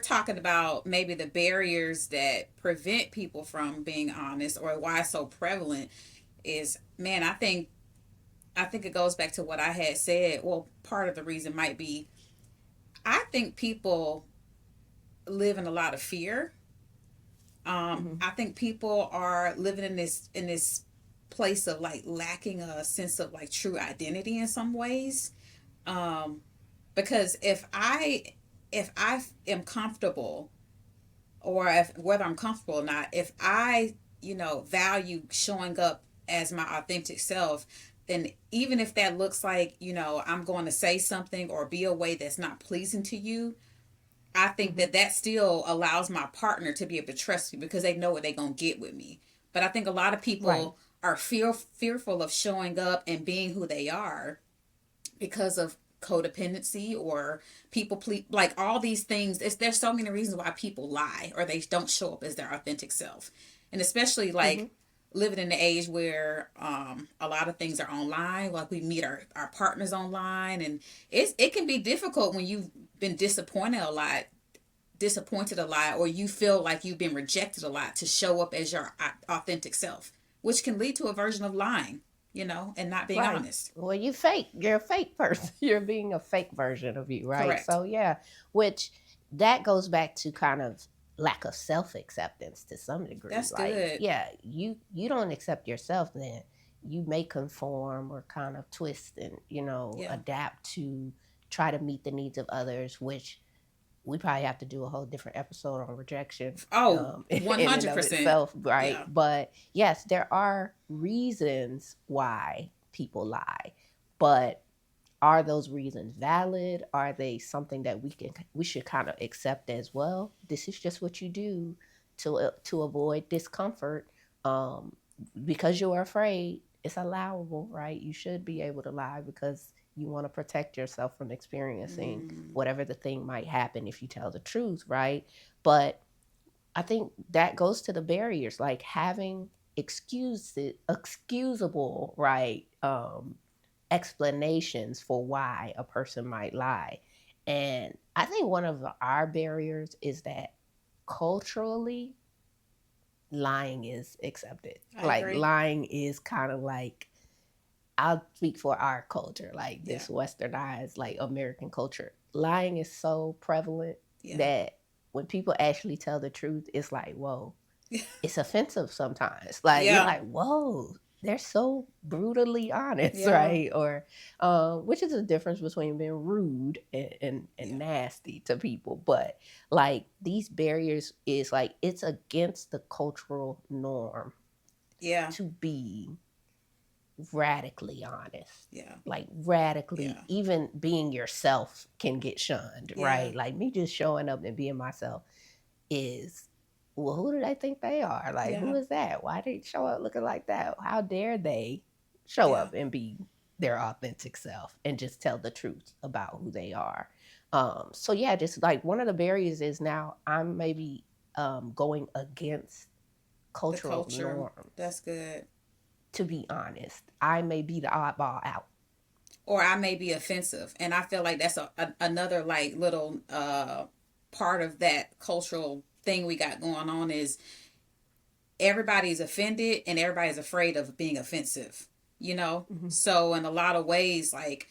talking about maybe the barriers that prevent people from being honest or why it's so prevalent, is, man, I think it goes back to what I had said. Well, part of the reason might be, I think people live in a lot of fear. Mm-hmm. I think people are living in this place of like lacking a sense of like true identity in some ways. Um, because if I am comfortable, or if whether I'm comfortable or not, if I value showing up as my authentic self, then even if that looks like I'm going to say something or be a way that's not pleasing to you, I think Mm-hmm. that still allows my partner to be able to trust me because they know what they're going to get with me. But I think a lot of Right. people are fearful of showing up and being who they are because of codependency or people like all these things. There's so many reasons why people lie or they don't show up as their authentic self, and especially Mm-hmm. like living in the age where a lot of things are online, like we meet our partners online, and it can be difficult when you've been disappointed a lot, or you feel like you've been rejected a lot, to show up as your authentic self, which can lead to a version of lying, and not being Right. honest. Well, you fake. You're a fake person. You're being a fake version of you, right? Correct. So yeah, which that goes back to kind of lack of self acceptance to some degree. That's Like, good. yeah, you don't accept yourself, then you may conform or kind of twist and Yeah. adapt to try to meet the needs of others, which we probably have to do a whole different episode on rejection Oh, in and of 100%. itself, right? Yeah. But yes, there are reasons why people lie, but are those reasons valid? Are they something that we should kind of accept as well? This is just what you do to avoid discomfort, um, because you're afraid. It's allowable, right? You should be able to lie because you want to protect yourself from experiencing Mm. whatever the thing might happen if you tell the truth, right? But I think that goes to the barriers, like having excusable, right? Explanations for why a person might lie. And I think one of our barriers is that culturally, lying is accepted. I Like, agree. lying is kind of like, I'll speak for our culture, like Yeah. this westernized, like American culture. Lying is so prevalent Yeah. that when people actually tell the truth, it's like, whoa, it's offensive sometimes. Like, you're Yeah. like, whoa, they're so brutally honest, Yeah. right? Or, which is the difference between being rude and Yeah. nasty to people. But like, these barriers is like, it's against the cultural norm Yeah. to be radically honest. Yeah. Like, radically, Yeah. even being yourself can get shunned, Yeah. right? Like, me just showing up and being myself is, well, who do they think they are? Like, who Yeah. is that? Why they show up looking like that? How dare they show Yeah. up and be their authentic self and just tell the truth about who they are? So yeah, just like one of the barriers is now I'm maybe going against The cultural culture. norms. That's good. To be honest, I may be the oddball out. Or I may be offensive, and I feel like that's another like little part of that cultural thing we got going on, is everybody's offended and everybody's afraid of being offensive. Mm-hmm. So in a lot of ways, like,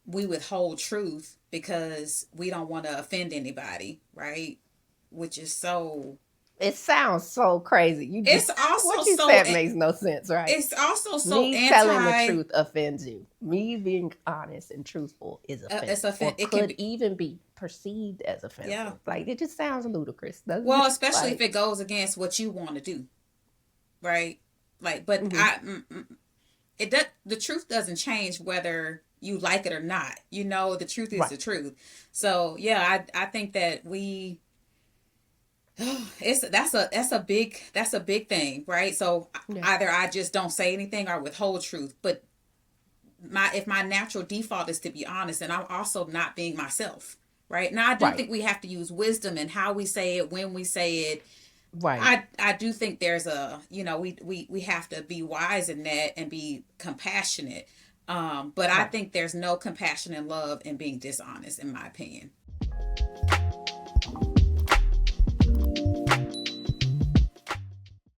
we withhold truth because we don't want to offend anybody, right? Which is so. It sounds so crazy. You It's just also what you so. said makes no sense, right? It's also so Me telling the anti. truth offends you. Me being honest and truthful is It's offensive, or it can could be. even be perceived as Yeah. offensive. Like, it just sounds ludicrous, doesn't Well, it? especially if Like, it goes against what you want to do, right? Like, but mm-hmm. it does. The truth doesn't change whether you like it or not. The truth is Right. the truth. So yeah, I think that we that's a big thing, right? So Yeah. either I just don't say anything or withhold truth. But if my natural default is to be honest, and I'm also not being myself, right? Now I do Right. think we have to use wisdom in how we say it, when we say it. Right. I do think there's we have to be wise in that and be compassionate. But I Right. think there's no compassion and love in being dishonest, in my opinion.